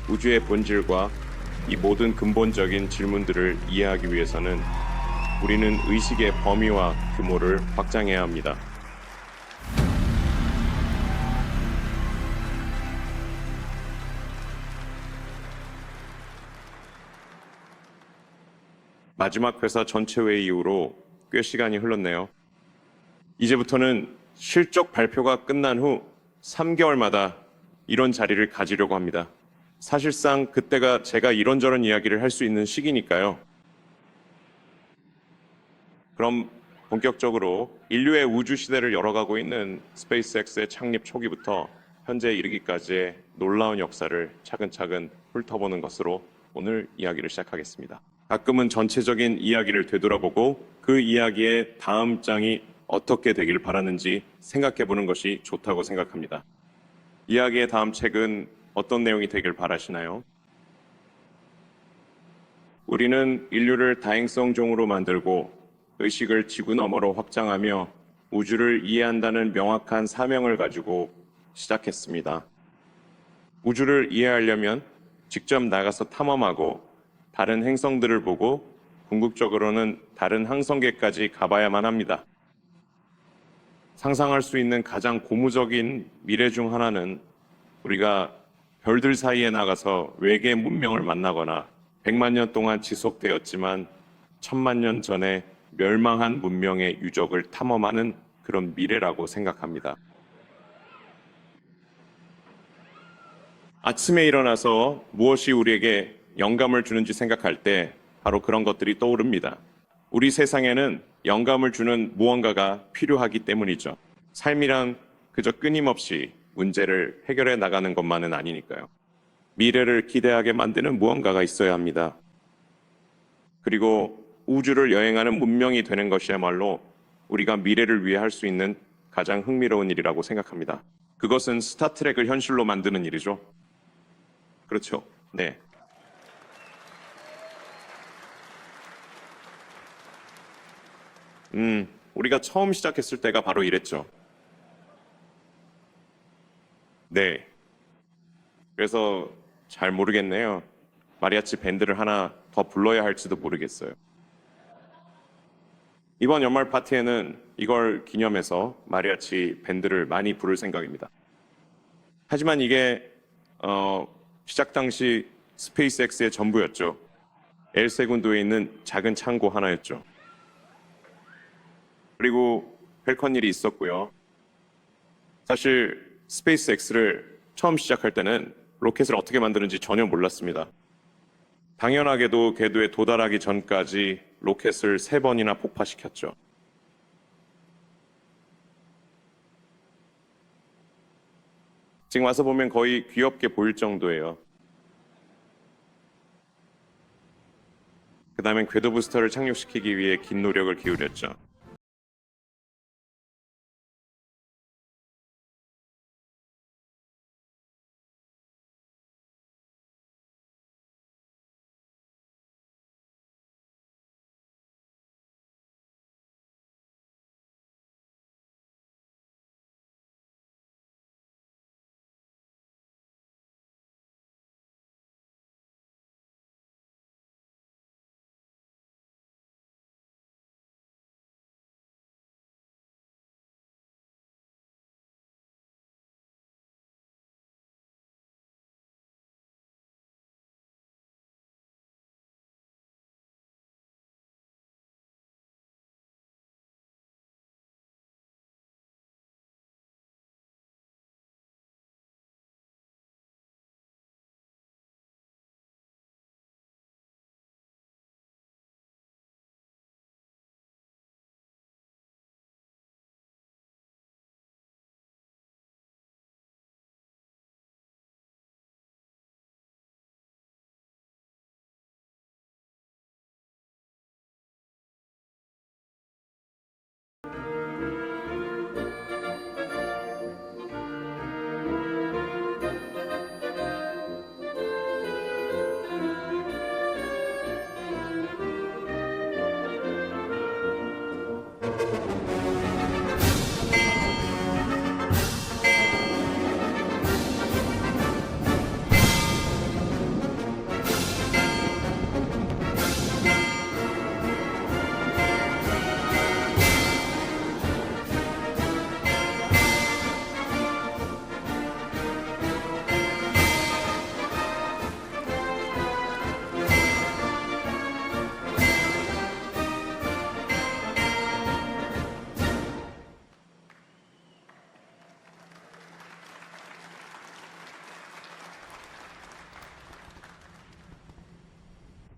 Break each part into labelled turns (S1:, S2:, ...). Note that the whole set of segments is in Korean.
S1: 우주의 본질과 이 모든 근본적인 질문들을 이해하기 위해서는 우리는 의식의 범위와 규모를 확장해야 합니다. 마지막 회사 전체 회의 이후로 꽤 시간이 흘렀네요. 이제부터는 실적 발표가 끝난 후 3개월마다 이런 자리를 가지려고 합니다. 사실상 그때가 제가 이런저런 이야기를 할 수 있는 시기니까요. 그럼 본격적으로 인류의 우주 시대를 열어가고 있는 스페이스X의 창립 초기부터 현재 이르기까지의 놀라운 역사를 차근차근 훑어보는 것으로 오늘 이야기를 시작하겠습니다. 가끔은 전체적인 이야기를 되돌아보고 그 이야기의 다음 장이 어떻게 되길 바라는지 생각해보는 것이 좋다고 생각합니다. 이야기의 다음 책은 어떤 내용이 되길 바라시나요? 우리는 인류를 다행성 종으로 만들고 의식을 지구 너머로 확장하며 우주를 이해한다는 명확한 사명을 가지고 시작했습니다. 우주를 이해하려면 직접 나가서 탐험하고 다른 행성들을 보고 궁극적으로는 다른 항성계까지 가봐야만 합니다. 상상할 수 있는 가장 고무적인 미래 중 하나는 우리가 별들 사이에 나가서 외계 문명을 만나거나 100만 년 동안 지속되었지만 1000만 년 전에 멸망한 문명의 유적을 탐험하는 그런 미래라고 생각합니다. 아침에 일어나서 무엇이 우리에게 영감을 주는지 생각할 때 바로 그런 것들이 떠오릅니다. 우리 세상에는 영감을 주는 무언가가 필요하기 때문이죠. 삶이란 그저 끊임없이 문제를 해결해 나가는 것만은 아니니까요. 미래를 기대하게 만드는 무언가가 있어야 합니다. 그리고 우주를 여행하는 문명이 되는 것이야말로 우리가 미래를 위해 할 수 있는 가장 흥미로운 일이라고 생각합니다. 그것은 스타트랙을 현실로 만드는 일이죠. 그렇죠. 네. 우리가 처음 시작했을 때가 바로 이랬죠. 네. 그래서 잘 모르겠네요. 마리아치 밴드를 하나 더 불러야 할지도 모르겠어요. 이번 연말 파티에는 이걸 기념해서 마리아치 밴드를 많이 부를 생각입니다. 하지만 이게 시작 당시 스페이스X의 전부였죠. 엘세군도에 있는 작은 창고 하나였죠. 그리고 펠컨 일이 있었고요. 사실 스페이스X를 처음 시작할 때는 로켓을 어떻게 만드는지 전혀 몰랐습니다. 당연하게도 궤도에 도달하기 전까지 로켓을 3번이나 폭파시켰죠. 지금 와서 보면 거의 귀엽게 보일 정도예요. 그 다음엔 궤도 부스터를 착륙시키기 위해 긴 노력을 기울였죠.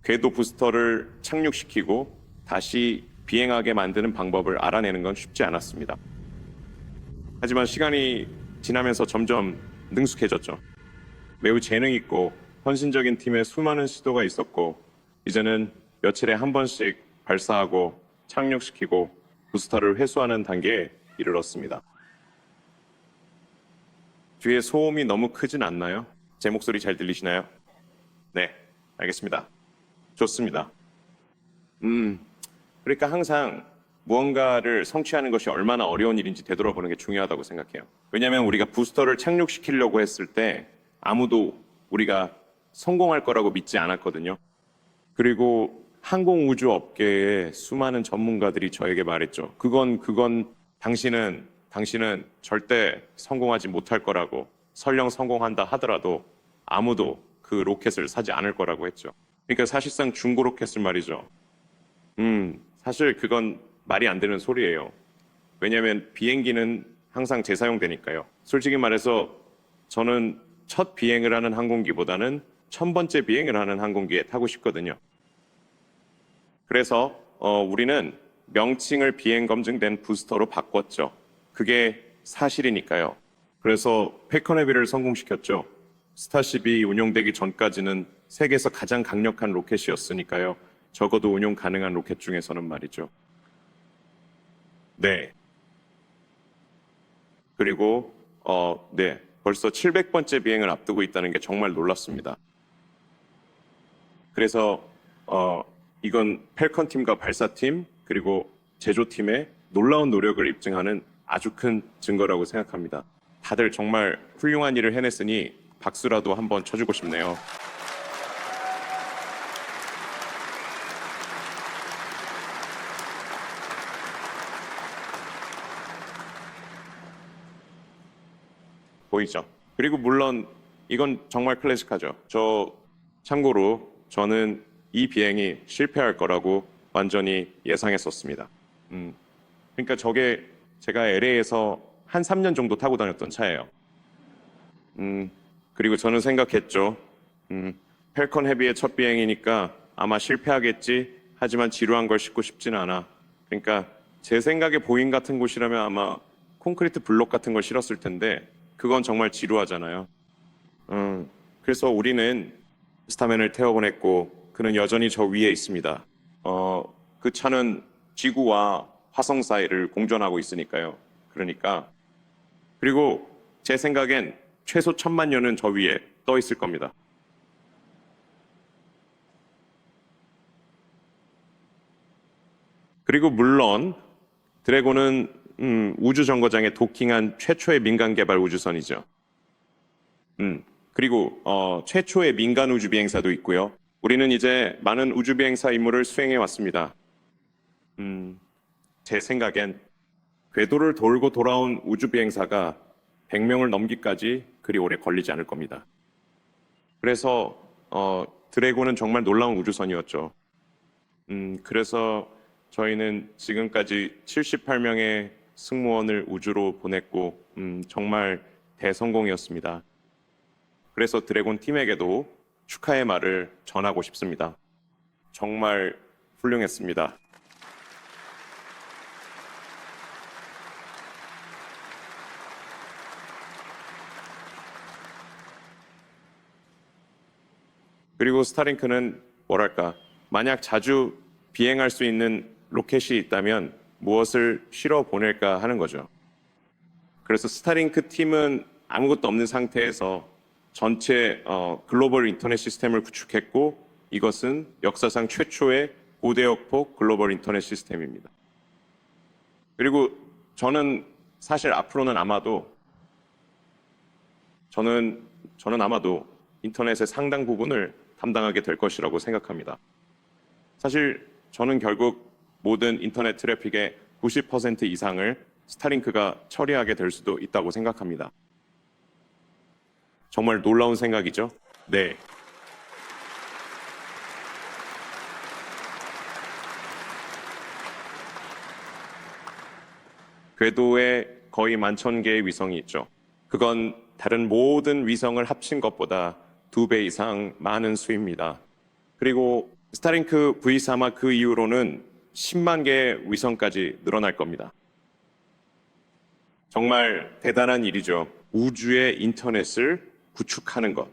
S1: 궤도 부스터를 착륙시키고 다시 비행하게 만드는 방법을 알아내는 건 쉽지 않았습니다. 하지만 시간이 지나면서 점점 능숙해졌죠. 매우 재능 있고 헌신적인 팀의 수많은 시도가 있었고, 이제는 며칠에 한 번씩 발사하고 착륙시키고 부스터를 회수하는 단계에 이르렀습니다. 뒤에 소음이 너무 크진 않나요? 제 목소리 잘 들리시나요? 네, 알겠습니다. 좋습니다. 그러니까 항상 무언가를 성취하는 것이 얼마나 어려운 일인지 되돌아보는 게 중요하다고 생각해요. 왜냐하면 우리가 부스터를 착륙시키려고 했을 때 아무도 우리가 성공할 거라고 믿지 않았거든요. 그리고 항공우주 업계의 수많은 전문가들이 저에게 말했죠. 그건 당신은 절대 성공하지 못할 거라고, 설령 성공한다 하더라도 아무도 그 로켓을 사지 않을 거라고 했죠. 그러니까 사실상 중고 로켓을 말이죠. 사실 그건 말이 안 되는 소리예요. 왜냐하면 비행기는 항상 재사용되니까요. 솔직히 말해서 저는 첫 비행을 하는 항공기보다는 1000번째 비행을 하는 항공기에 타고 싶거든요. 그래서 우리는 명칭을 비행 검증된 부스터로 바꿨죠. 그게 사실이니까요. 그래서 펠컨 헤비를 성공시켰죠. 스타쉽이 운용되기 전까지는 세계에서 가장 강력한 로켓이었으니까요. 적어도 운용 가능한 로켓 중에서는 말이죠. 네. 그리고 네. 벌써 700번째 비행을 앞두고 있다는 게 정말 놀랍습니다. 그래서 이건 펠컨 팀과 발사팀 그리고 제조팀의 놀라운 노력을 입증하는 아주 큰 증거라고 생각합니다. 다들 정말 훌륭한 일을 해냈으니 박수라도 한번 쳐주고 싶네요. 보이죠? 그리고 물론 이건 정말 클래식하죠. 참고로 저는 이 비행이 실패할 거라고 완전히 예상했었습니다. 그러니까 저게 제가 LA에서 한 3년 정도 타고 다녔던 차예요. 그리고 저는 생각했죠. 펠컨 헤비의 첫 비행이니까 아마 실패하겠지. 하지만 지루한 걸 싣고 싶지는 않아. 그러니까 제 생각에 보잉 같은 곳이라면 아마 콘크리트 블록 같은 걸 실었을 텐데 그건 정말 지루하잖아요. 그래서 우리는 스타맨을 태워보냈고 그는 여전히 저 위에 있습니다. 그 차는 지구와 화성 사이를 공전하고 있으니까요. 그리고 제 생각엔 최소 1000만 년은 저 위에 떠 있을 겁니다. 그리고 물론 드래곤은 우주정거장에 도킹한 최초의 민간 개발 우주선이죠. 그리고 최초의 민간 우주 비행사도 있고요. 우리는 이제 많은 우주 비행사 임무를 수행해 왔습니다. 제 생각엔 궤도를 돌고 돌아온 우주 비행사가 100명을 넘기까지 그리 오래 걸리지 않을 겁니다. 그래서 드래곤은 정말 놀라운 우주선이었죠. 그래서 저희는 지금까지 78명의 승무원을 우주로 보냈고 정말 대성공이었습니다. 그래서 드래곤 팀에게도 축하의 말을 전하고 싶습니다. 정말 훌륭했습니다. 그리고 스타링크는 뭐랄까, 만약 자주 비행할 수 있는 로켓이 있다면 무엇을 실어 보낼까 하는 거죠. 그래서 스타링크 팀은 아무것도 없는 상태에서 전체 글로벌 인터넷 시스템을 구축했고 이것은 역사상 최초의 고대역폭 글로벌 인터넷 시스템입니다. 그리고 저는 사실 앞으로는 아마도 저는 아마도 인터넷의 상당 부분을 담당하게 될 것이라고 생각합니다. 사실 저는 결국 모든 인터넷 트래픽의 90% 이상을 스타링크가 처리하게 될 수도 있다고 생각합니다. 정말 놀라운 생각이죠? 네. 궤도에 거의 11,000개의 위성이 있죠. 그건 다른 모든 위성을 합친 것보다 2배 이상 많은 수입니다. 그리고 스타링크 V3 아마 그 이후로는 10만 개의 위성까지 늘어날 겁니다. 정말 대단한 일이죠. 우주의 인터넷을 구축하는 것.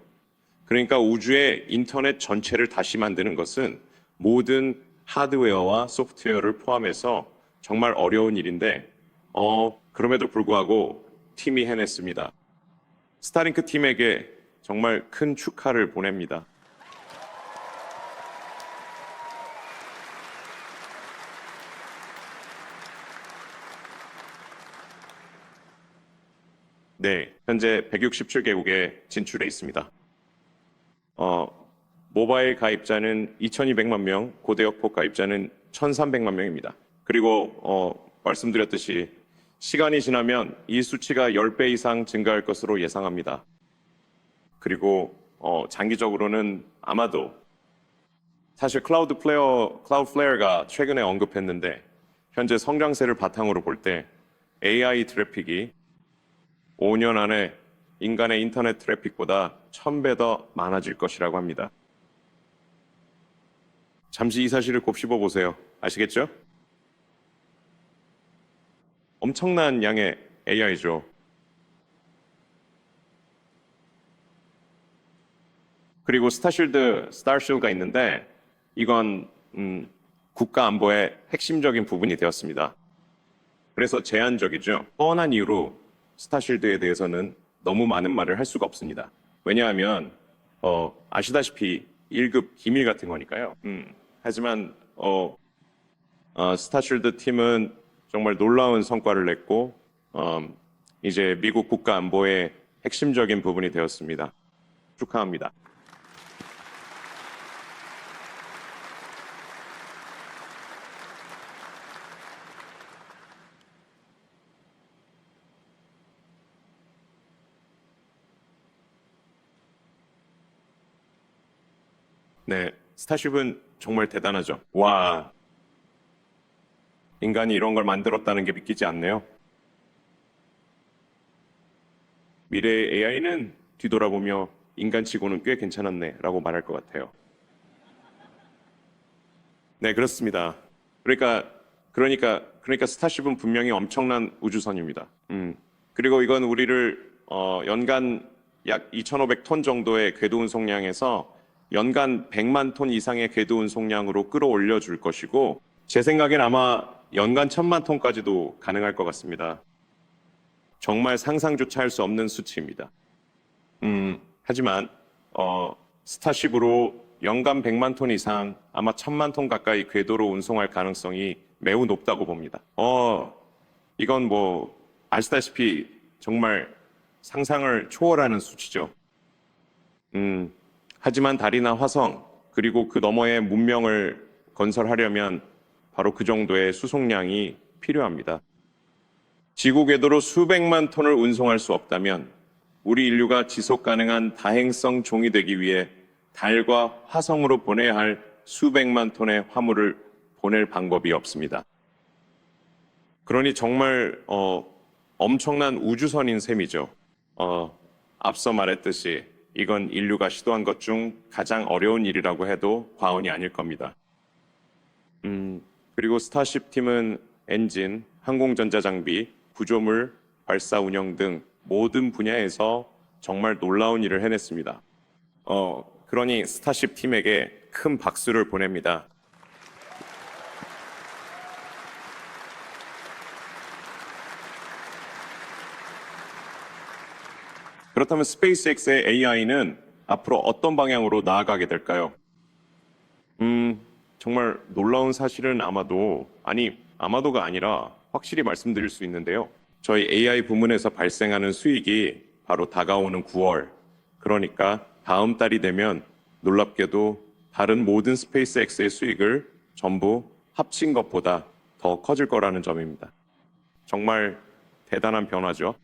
S1: 그러니까 우주의 인터넷 전체를 다시 만드는 것은 모든 하드웨어와 소프트웨어를 포함해서 정말 어려운 일인데, 그럼에도 불구하고 팀이 해냈습니다. 스타링크 팀에게 정말 큰 축하를 보냅니다. 네, 현재 167개국에 진출해 있습니다. 모바일 가입자는 2,200만 명, 고대역폭 가입자는 1,300만 명입니다. 그리고 말씀드렸듯이 시간이 지나면 이 수치가 10배 이상 증가할 것으로 예상합니다. 그리고 장기적으로는 아마도 사실 클라우드 플레어가 최근에 언급했는데 현재 성장세를 바탕으로 볼 때 AI 트래픽이 5년 안에 인간의 인터넷 트래픽보다 1000배 더 많아질 것이라고 합니다. 잠시 이 사실을 곱씹어 보세요. 아시겠죠? 엄청난 양의 AI죠. 그리고 스타쉴드가 있는데 이건 국가 안보의 핵심적인 부분이 되었습니다. 그래서 제한적이죠. 뻔한 이유로 스타쉴드에 대해서는 너무 많은 말을 할 수가 없습니다. 왜냐하면 아시다시피 1급 기밀 같은 거니까요. 하지만 스타쉴드 팀은 정말 놀라운 성과를 냈고 이제 미국 국가 안보의 핵심적인 부분이 되었습니다. 축하합니다. 네, 스타쉽은 정말 대단하죠. 와, 인간이 이런 걸 만들었다는 게 믿기지 않네요. 미래의 AI는 뒤돌아보며 인간치고는 꽤 괜찮았네 라고 말할 것 같아요. 네, 그렇습니다. 그러니까 스타쉽은 분명히 엄청난 우주선입니다. 그리고 이건 우리를 연간 약 2,500톤 정도의 궤도 운송량에서 연간 100만 톤 이상의 궤도 운송량으로 끌어올려 줄 것이고, 제 생각엔 아마 연간 1,000만 톤까지도 가능할 것 같습니다. 정말 상상조차 할 수 없는 수치입니다. 하지만 스타쉽으로 연간 100만 톤 이상, 아마 1,000만 톤 가까이 궤도로 운송할 가능성이 매우 높다고 봅니다. 이건 뭐 아시다시피 정말 상상을 초월하는 수치죠. 하지만 달이나 화성, 그리고 그 너머의 문명을 건설하려면 바로 그 정도의 수송량이 필요합니다. 지구 궤도로 수백만 톤을 운송할 수 없다면 우리 인류가 지속 가능한 다행성 종이 되기 위해 달과 화성으로 보내야 할 수백만 톤의 화물을 보낼 방법이 없습니다. 그러니 정말 엄청난 우주선인 셈이죠. 앞서 말했듯이 이건 인류가 시도한 것 중 가장 어려운 일이라고 해도 과언이 아닐 겁니다. 그리고 스타쉽 팀은 엔진, 항공전자 장비, 구조물, 발사 운영 등 모든 분야에서 정말 놀라운 일을 해냈습니다. 그러니 스타쉽 팀에게 큰 박수를 보냅니다. 그렇다면 스페이스X의 AI는 앞으로 어떤 방향으로 나아가게 될까요? 정말 놀라운 사실은 아마도가 아니라 확실히 말씀드릴 수 있는데요. 저희 AI 부문에서 발생하는 수익이 바로 다가오는 9월, 그러니까 다음 달이 되면 놀랍게도 다른 모든 스페이스X의 수익을 전부 합친 것보다 더 커질 거라는 점입니다. 정말 대단한 변화죠.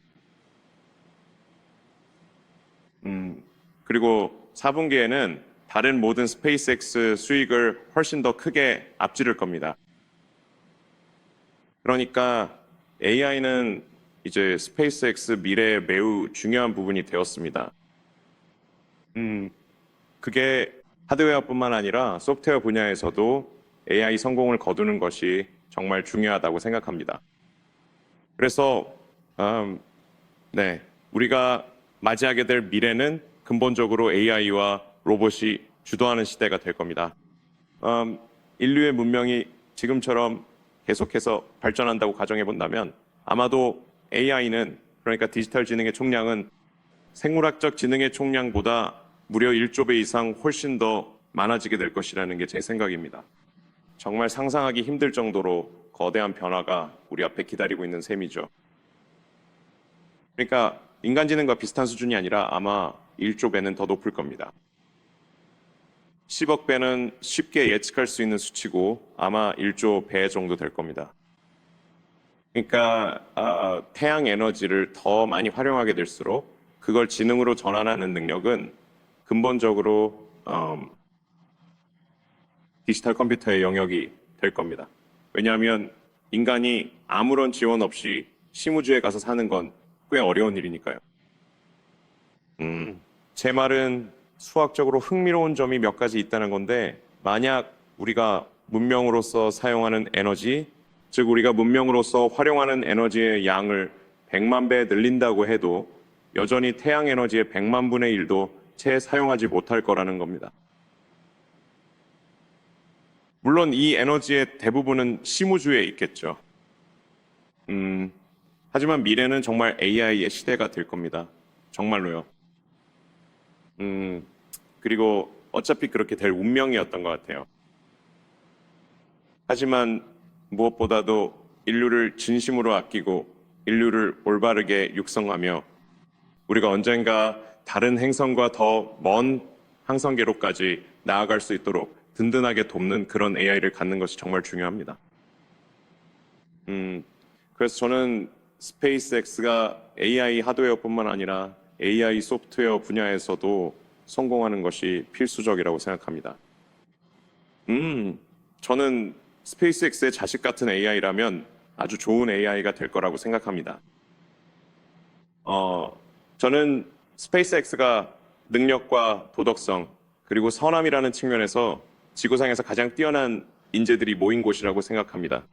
S1: 그리고 4분기에는 다른 모든 스페이스X 수익을 훨씬 더 크게 앞지를 겁니다. 그러니까 AI는 이제 스페이스X 미래의 매우 중요한 부분이 되었습니다. 그게 하드웨어뿐만 아니라 소프트웨어 분야에서도 AI 성공을 거두는 것이 정말 중요하다고 생각합니다. 그래서 네, 우리가 맞이하게 될 미래는 근본적으로 AI와 로봇이 주도하는 시대가 될 겁니다. 인류의 문명이 지금처럼 계속해서 발전한다고 가정해 본다면 아마도 AI는, 그러니까 디지털 지능의 총량은 생물학적 지능의 총량보다 무려 1조 배 이상 훨씬 더 많아지게 될 것이라는 게 제 생각입니다. 정말 상상하기 힘들 정도로 거대한 변화가 우리 앞에 기다리고 있는 셈이죠. 그러니까 인간지능과 비슷한 수준이 아니라 아마 1조 배는 더 높을 겁니다. 10억 배는 쉽게 예측할 수 있는 수치고 아마 1조 배 정도 될 겁니다. 그러니까 태양 에너지를 더 많이 활용하게 될수록 그걸 지능으로 전환하는 능력은 근본적으로 디지털 컴퓨터의 영역이 될 겁니다. 왜냐하면 인간이 아무런 지원 없이 심우주에 가서 사는 건 꽤 어려운 일이니까요. 제 말은 수학적으로 흥미로운 점이 몇 가지 있다는 건데, 만약 우리가 문명으로서 사용하는 에너지, 즉 우리가 문명으로서 활용하는 에너지의 양을 100만 배 늘린다고 해도 여전히 태양 에너지의 100만 분의 1도 채 사용하지 못할 거라는 겁니다. 물론 이 에너지의 대부분은 심우주에 있겠죠. 하지만 미래는 정말 AI의 시대가 될 겁니다. 정말로요. 그리고 어차피 그렇게 될 운명이었던 것 같아요. 하지만 무엇보다도 인류를 진심으로 아끼고 인류를 올바르게 육성하며 우리가 언젠가 다른 행성과 더 먼 항성계로까지 나아갈 수 있도록 든든하게 돕는 그런 AI를 갖는 것이 정말 중요합니다. 그래서 저는 스페이스X가 AI 하드웨어뿐만 아니라 AI 소프트웨어 분야에서도 성공하는 것이 필수적이라고 생각합니다. 저는 스페이스X의 자식 같은 AI라면 아주 좋은 AI가 될 거라고 생각합니다. 저는 스페이스X가 능력과 도덕성 그리고 선함이라는 측면에서 지구상에서 가장 뛰어난 인재들이 모인 곳이라고 생각합니다.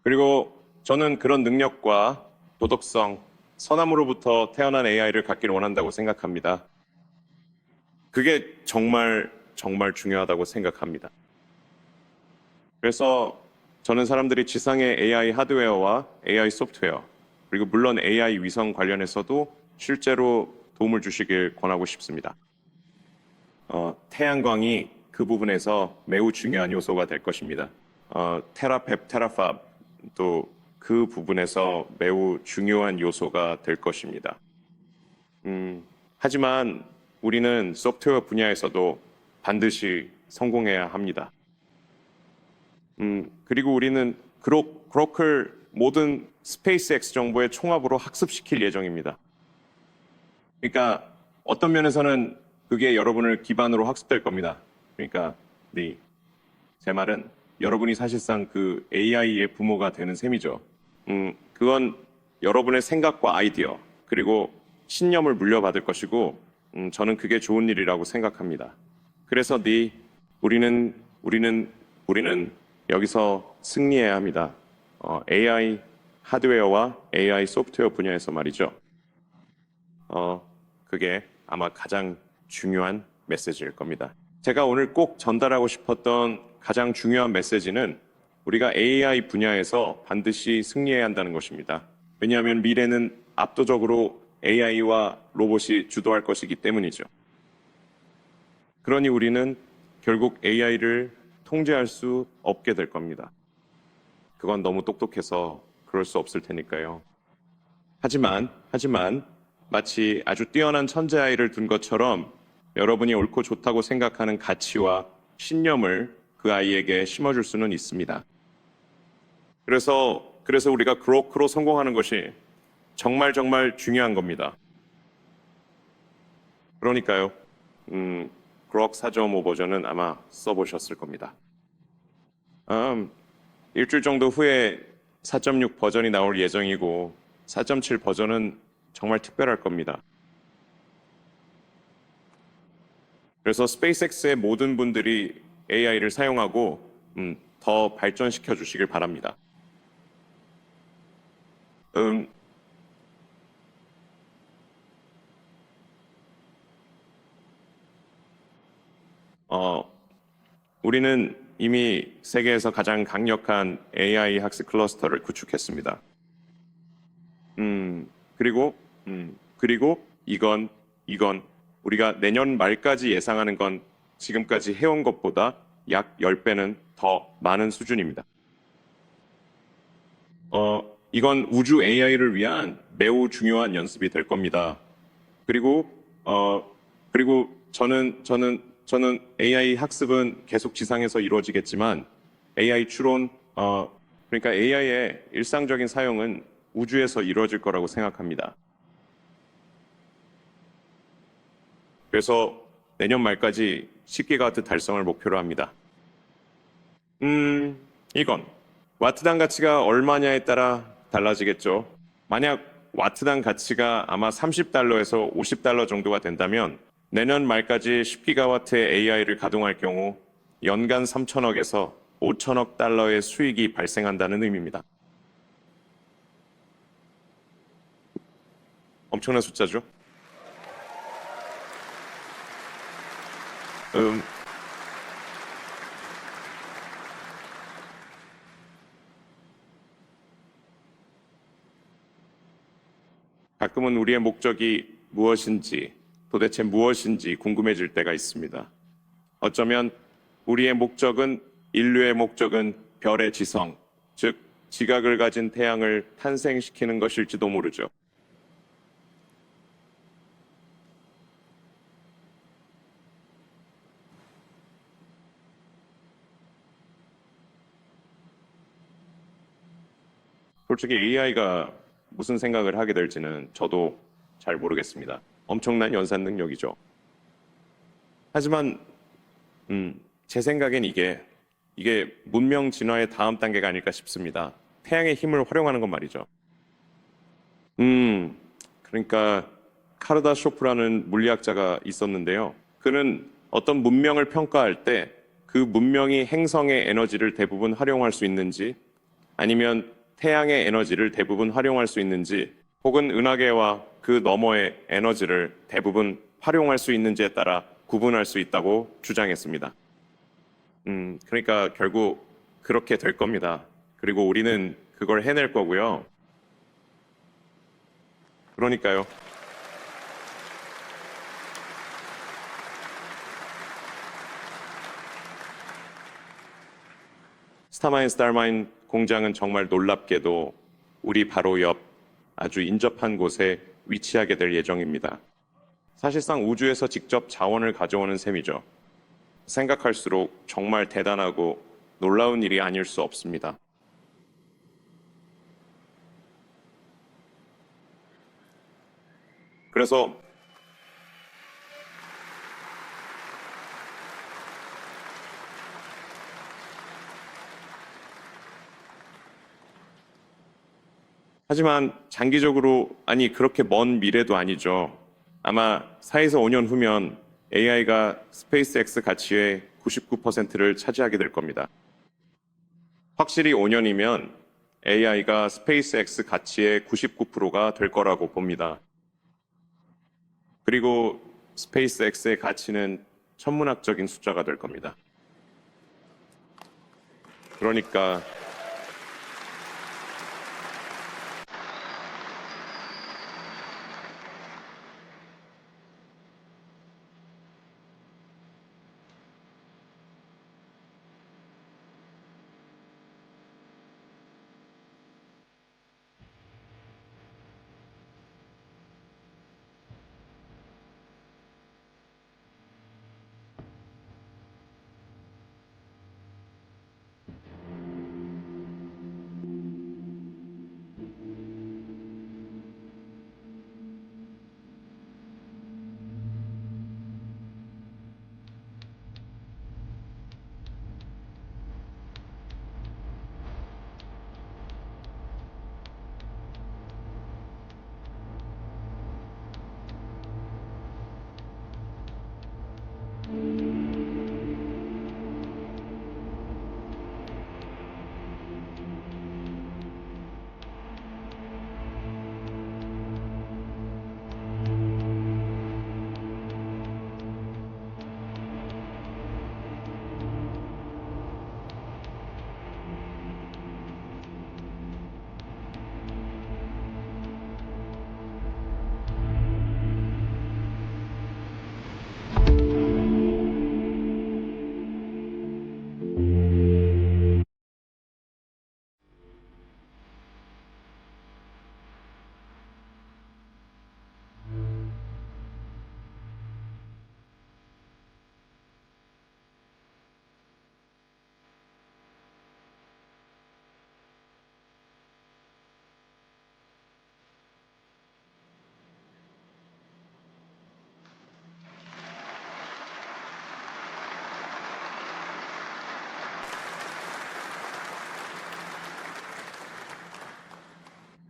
S1: 그리고 저는 그런 능력과 도덕성, 선함으로부터 태어난 AI를 갖기를 원한다고 생각합니다. 그게 정말 중요하다고 생각합니다. 그래서 저는 사람들이 지상의 AI 하드웨어와 AI 소프트웨어, 그리고 물론 AI 위성 관련해서도 실제로 도움을 주시길 권하고 싶습니다. 태양광이 그 부분에서 매우 중요한 요소가 될 것입니다. 테라펩, 테라팝도 그 부분에서 매우 중요한 요소가 될 것입니다. 하지만 우리는 소프트웨어 분야에서도 반드시 성공해야 합니다. 그리고 우리는 그로클 모든 스페이스X 정보의 총합으로 학습시킬 예정입니다. 그러니까 어떤 면에서는 그게 여러분을 기반으로 학습될 겁니다. 그러니까 제 말은 여러분이 사실상 그 AI의 부모가 되는 셈이죠. 그건 여러분의 생각과 아이디어 그리고 신념을 물려받을 것이고 저는 그게 좋은 일이라고 생각합니다. 그래서 우리는 여기서 승리해야 합니다. AI 하드웨어와 AI 소프트웨어 분야에서 말이죠. 그게 아마 가장 중요한 메시지일 겁니다. 제가 오늘 꼭 전달하고 싶었던 가장 중요한 메시지는 우리가 AI 분야에서 반드시 승리해야 한다는 것입니다. 왜냐하면 미래는 압도적으로 AI와 로봇이 주도할 것이기 때문이죠. 그러니 우리는 결국 AI를 통제할 수 없게 될 겁니다. 그건 너무 똑똑해서 그럴 수 없을 테니까요. 하지만 마치 아주 뛰어난 천재 아이를 둔 것처럼 여러분이 옳고 좋다고 생각하는 가치와 신념을 그 아이에게 심어줄 수는 있습니다. 그래서 우리가 그로크로 성공하는 것이 정말 중요한 겁니다. 그러니까요. 그록 4.5 버전은 아마 써보셨을 겁니다. 일주일 정도 후에 4.6 버전이 나올 예정이고 4.7 버전은 정말 특별할 겁니다. 그래서 스페이스X의 모든 분들이 AI를 사용하고 더 발전시켜 주시길 바랍니다. 음, 어, 우리는 이미 세계에서 가장 강력한 AI 학습 클러스터를 구축했습니다. 그리고, 그리고 이건 우리가 내년 말까지 예상하는 건 지금까지 해온 것보다 약 10배는 더 많은 수준입니다. 이건 우주 AI를 위한 매우 중요한 연습이 될 겁니다. 그리고, 어, 그리고 저는 AI 학습은 계속 지상에서 이루어지겠지만 AI 추론, 그러니까 AI의 일상적인 사용은 우주에서 이루어질 거라고 생각합니다. 그래서 내년 말까지 10기가와트 달성을 목표로 합니다. 이건 와트당 가치가 얼마냐에 따라 달라지겠죠. 만약 와트당 가치가 아마 30달러에서 50달러 정도가 된다면 내년 말까지 10기가와트의 AI를 가동할 경우 연간 3천억에서 5천억 달러의 수익이 발생한다는 의미입니다. 엄청난 숫자죠. 음, 가끔은 우리의 목적이 무엇인지, 도대체 무엇인지 궁금해질 때가 있습니다. 어쩌면 우리의 목적은, 인류의 목적은 별의 지성, 즉 지각을 가진 태양을 탄생시키는 것일지도 모르죠. 솔직히 AI가 무슨 생각을 하게 될지는 저도 잘 모르겠습니다. 엄청난 연산 능력이죠. 하지만 제 생각엔 이게 문명 진화의 다음 단계가 아닐까 싶습니다. 태양의 힘을 활용하는 건 말이죠. 그러니까 카르다 쇼프라는 물리학자가 있었는데요. 그는 어떤 문명을 평가할 때 그 문명이 행성의 에너지를 대부분 활용할 수 있는지 아니면 태양의 에너지를 대부분 활용할 수 있는지 혹은 은하계와 그 너머의 에너지를 대부분 활용할 수 있는지에 따라 구분할 수 있다고 주장했습니다. 그러니까 결국 그렇게 될 겁니다. 그리고 우리는 그걸 해낼 거고요. 그러니까요. 스타마인 스타마인 공장은 정말 놀랍게도 우리 바로 옆 아주 인접한 곳에 위치하게 될 예정입니다. 사실상 우주에서 직접 자원을 가져오는 셈이죠. 생각할수록 정말 대단하고 놀라운 일이 아닐 수 없습니다. 그래서 하지만 장기적으로 아니 그렇게 먼 미래도 아니죠. 아마 4에서 5년 후면 AI가 스페이스X 가치의 99%를 차지하게 될 겁니다. 확실히 5년이면 AI가 스페이스X 가치의 99%가 될 거라고 봅니다. 그리고 스페이스X의 가치는 천문학적인 숫자가 될 겁니다. 그러니까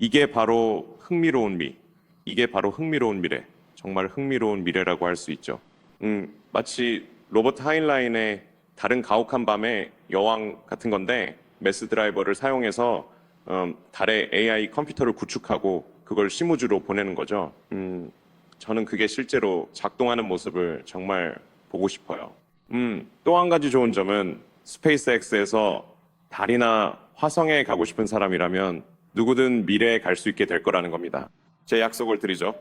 S1: 이게 바로 흥미로운 이게 바로 흥미로운 미래. 정말 흥미로운 미래라고 할 수 있죠. 마치 로버트 하인라인의 다른 가혹한 밤의 여왕 같은 건데 메스 드라이버를 사용해서 달에 AI 컴퓨터를 구축하고 그걸 심우주로 보내는 거죠. 저는 그게 실제로 작동하는 모습을 정말 보고 싶어요. 또 한 가지 좋은 점은 스페이스X에서 달이나 화성에 가고 싶은 사람이라면 누구든 미래에 갈 수 있게 될 거라는 겁니다. 제 약속을 드리죠.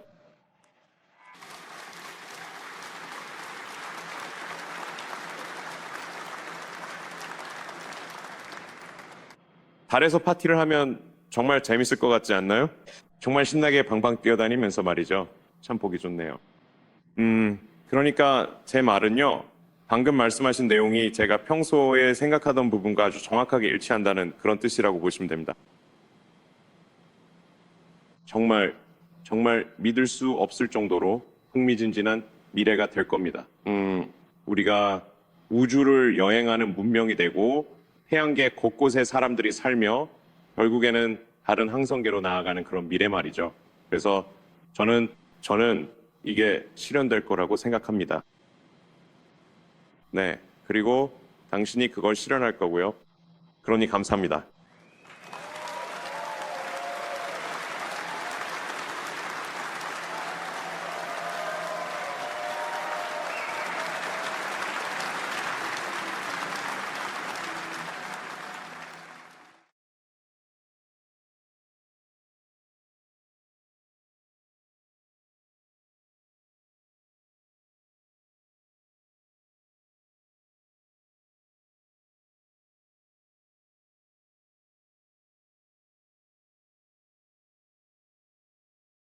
S1: 달에서 파티를 하면 정말 재밌을 것 같지 않나요? 정말 신나게 방방 뛰어다니면서 말이죠. 참 보기 좋네요. 그러니까 제 말은요. 방금 말씀하신 내용이 제가 평소에 생각하던 부분과 아주 정확하게 일치한다는 그런 뜻이라고 보시면 됩니다. 정말, 정말 믿을 수 없을 정도로 흥미진진한 미래가 될 겁니다. 우리가 우주를 여행하는 문명이 되고 태양계 곳곳에 사람들이 살며 결국에는 다른 항성계로 나아가는 그런 미래 말이죠. 그래서 저는 이게 실현될 거라고 생각합니다. 네. 그리고 당신이 그걸 실현할 거고요. 그러니 감사합니다.